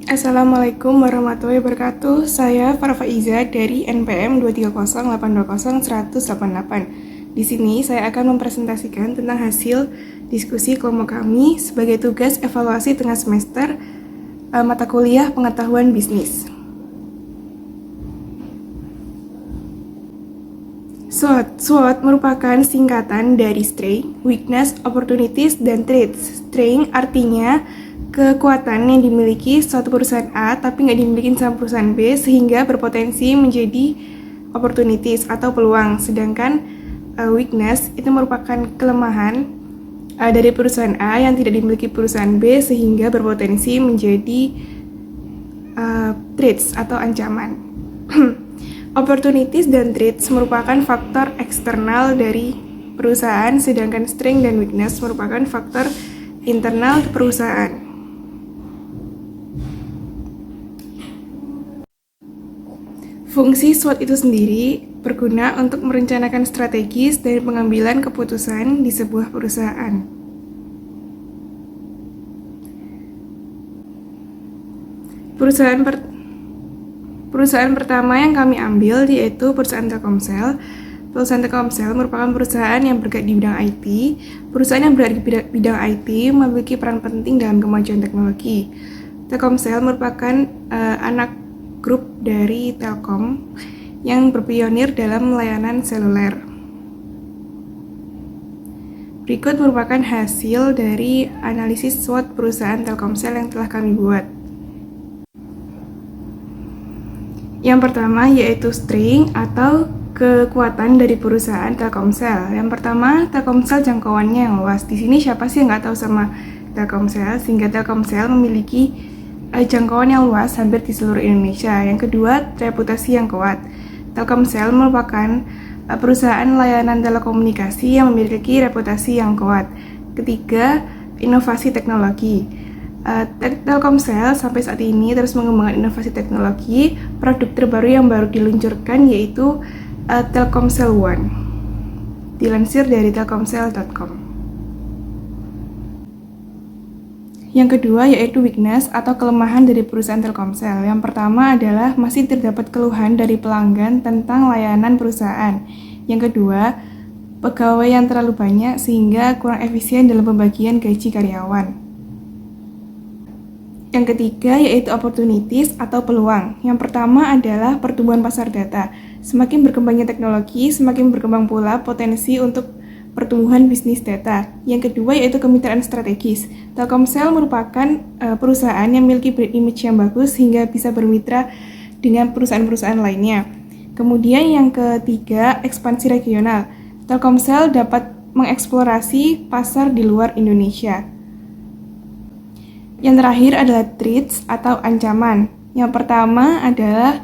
Assalamualaikum warahmatullahi wabarakatuh. Saya Farfa Iza dari NPM 230820188. Di sini saya akan mempresentasikan tentang hasil diskusi kelompok kami sebagai tugas evaluasi tengah semester mata kuliah pengetahuan bisnis. SWOT merupakan singkatan dari Strength, Weakness, Opportunities, dan Threats. Strength artinya kekuatan yang dimiliki suatu perusahaan A tapi nggak dimiliki sama perusahaan B sehingga berpotensi menjadi opportunities atau peluang. Sedangkan weakness itu merupakan kelemahan dari perusahaan A yang tidak dimiliki perusahaan B sehingga berpotensi menjadi threats atau ancaman. Opportunities dan threats merupakan faktor eksternal dari perusahaan, sedangkan strength dan weakness merupakan faktor internal perusahaan. Fungsi SWOT itu sendiri berguna untuk merencanakan strategis dan pengambilan keputusan di sebuah perusahaan. Perusahaan pertama yang kami ambil yaitu perusahaan Telkomsel. Perusahaan Telkomsel merupakan perusahaan yang bergerak di bidang IT. Perusahaan yang bergerak di bidang IT memiliki peran penting dalam kemajuan teknologi. Telkomsel merupakan anak grup dari Telkom yang berpionir dalam layanan seluler. Berikut merupakan hasil dari analisis SWOT perusahaan Telkomsel yang telah kami buat. Yang pertama yaitu strength atau kekuatan dari perusahaan Telkomsel. Yang pertama, Telkomsel jangkauannya yang luas. Di sini siapa sih yang nggak tahu sama Telkomsel? Sehingga Telkomsel memiliki jangkauan yang luas hampir di seluruh Indonesia. Yang kedua, reputasi yang kuat. Telkomsel merupakan perusahaan layanan telekomunikasi yang memiliki reputasi yang kuat. Ketiga, inovasi teknologi. Telkomsel sampai saat ini terus mengembangkan inovasi teknologi. Produk terbaru yang baru diluncurkan yaitu Telkomsel One, dilansir dari telkomsel.com. Yang kedua yaitu weakness atau kelemahan dari perusahaan Telkomsel. Yang pertama adalah masih terdapat keluhan dari pelanggan tentang layanan perusahaan. Yang kedua, pegawai yang terlalu banyak sehingga kurang efisien dalam pembagian gaji karyawan. Yang ketiga yaitu opportunities atau peluang. Yang pertama adalah pertumbuhan pasar data. Semakin berkembangnya teknologi, semakin berkembang pula potensi untuk pertumbuhan bisnis data. Yang kedua yaitu kemitraan strategis. Telkomsel merupakan perusahaan yang memiliki brand image yang bagus sehingga bisa bermitra dengan perusahaan-perusahaan lainnya. Kemudian yang ketiga, ekspansi regional. Telkomsel dapat mengeksplorasi pasar di luar Indonesia. Yang terakhir adalah threats atau ancaman. Yang pertama adalah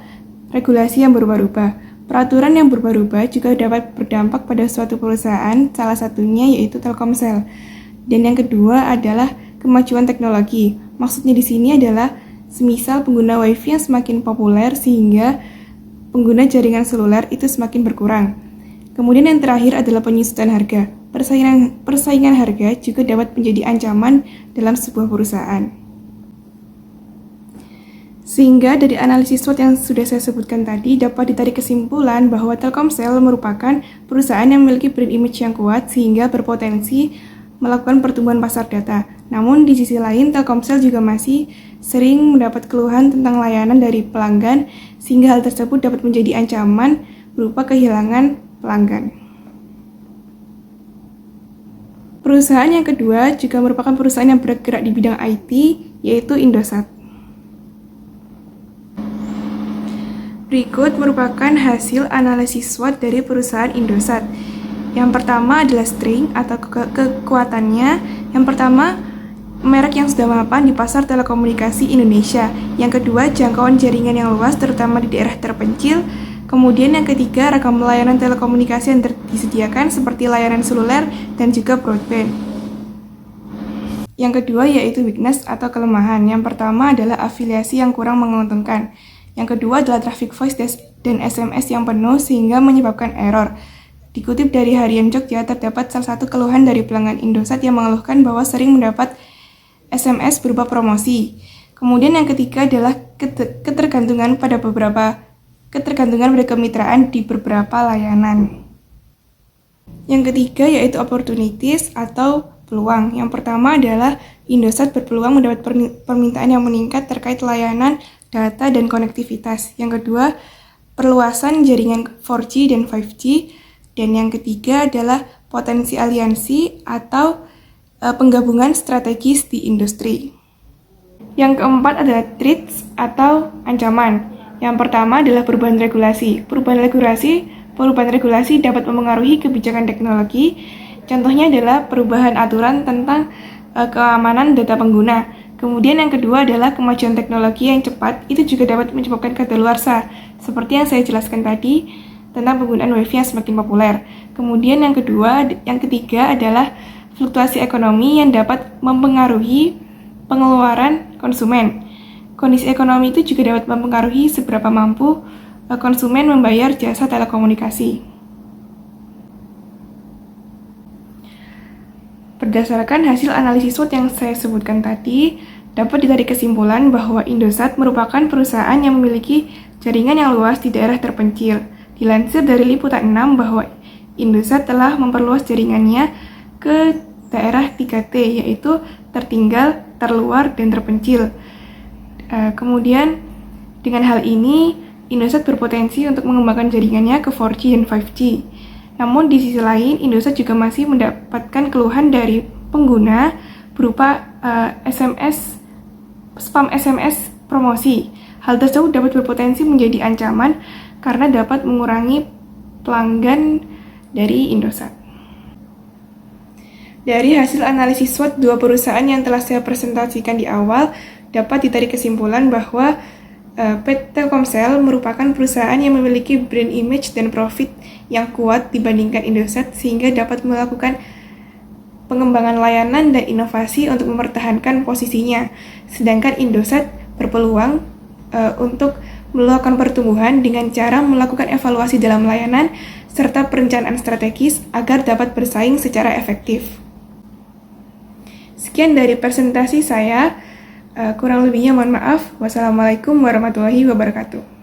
regulasi yang berubah-ubah. Peraturan yang berubah-ubah juga dapat berdampak pada suatu perusahaan, salah satunya yaitu Telkomsel. Dan yang kedua adalah kemajuan teknologi. Maksudnya di sini adalah semisal pengguna WiFi yang semakin populer sehingga pengguna jaringan seluler itu semakin berkurang. Kemudian yang terakhir adalah penyusutan harga. Persaingan harga juga dapat menjadi ancaman dalam sebuah perusahaan. Sehingga dari analisis SWOT yang sudah saya sebutkan tadi dapat ditarik kesimpulan bahwa Telkomsel merupakan perusahaan yang memiliki brand image yang kuat sehingga berpotensi melakukan pertumbuhan pasar data. Namun di sisi lain Telkomsel juga masih sering mendapat keluhan tentang layanan dari pelanggan sehingga hal tersebut dapat menjadi ancaman berupa kehilangan pelanggan. Perusahaan yang kedua juga merupakan perusahaan yang bergerak di bidang IT, yaitu Indosat. Berikut merupakan hasil analisis SWOT dari perusahaan Indosat. Yang pertama adalah strength atau kekuatannya. Yang pertama, merek yang sudah mapan di pasar telekomunikasi Indonesia. Yang kedua, jangkauan jaringan yang luas terutama di daerah terpencil. Kemudian yang ketiga, ragam layanan telekomunikasi yang disediakan seperti layanan seluler dan juga broadband. Yang kedua yaitu weakness atau kelemahan. Yang pertama adalah afiliasi yang kurang menguntungkan. Yang kedua adalah traffic voice dan SMS yang penuh sehingga menyebabkan error. Dikutip dari Harian Jogja, terdapat salah satu keluhan dari pelanggan Indosat yang mengeluhkan bahwa sering mendapat SMS berupa promosi. Kemudian yang ketiga adalah ketergantungan pada kemitraan di beberapa layanan. Yang ketiga yaitu opportunities atau peluang. Yang pertama adalah Indosat berpeluang mendapat permintaan yang meningkat terkait layanan, data, dan konektivitas. Yang kedua, perluasan jaringan 4G dan 5G. Dan yang ketiga adalah potensi aliansi atau penggabungan strategis di industri. Yang keempat adalah threats atau ancaman. Yang pertama adalah perubahan regulasi. Perubahan regulasi dapat mempengaruhi kebijakan teknologi. Contohnya adalah perubahan aturan tentang keamanan data pengguna. Kemudian yang kedua adalah kemajuan teknologi yang cepat. Itu juga dapat menyebabkan kadaluarsa. Seperti yang saya jelaskan tadi tentang penggunaan WiFi yang semakin populer. Kemudian yang ketiga adalah fluktuasi ekonomi yang dapat mempengaruhi pengeluaran konsumen. Kondisi ekonomi itu juga dapat mempengaruhi seberapa mampu konsumen membayar jasa telekomunikasi. Berdasarkan hasil analisis SWOT yang saya sebutkan tadi, dapat ditarik kesimpulan bahwa Indosat merupakan perusahaan yang memiliki jaringan yang luas di daerah terpencil. Dilansir dari Liputan 6 bahwa Indosat telah memperluas jaringannya ke daerah 3T, yaitu tertinggal, terluar, dan terpencil. Kemudian, dengan hal ini, Indosat berpotensi untuk mengembangkan jaringannya ke 4G dan 5G. Namun, di sisi lain, Indosat juga masih mendapatkan keluhan dari pengguna berupa spam SMS promosi. Hal tersebut dapat berpotensi menjadi ancaman karena dapat mengurangi pelanggan dari Indosat. Dari hasil analisis SWOT dua perusahaan yang telah saya presentasikan di awal, dapat ditarik kesimpulan bahwa PT Telkomsel merupakan perusahaan yang memiliki brand image dan profit yang kuat dibandingkan Indosat, sehingga dapat melakukan pengembangan layanan dan inovasi untuk mempertahankan posisinya. Sedangkan Indosat berpeluang untuk melakukan pertumbuhan dengan cara melakukan evaluasi dalam layanan serta perencanaan strategis agar dapat bersaing secara efektif. Sekian dari presentasi saya, kurang lebihnya mohon maaf. Wassalamualaikum warahmatullahi wabarakatuh.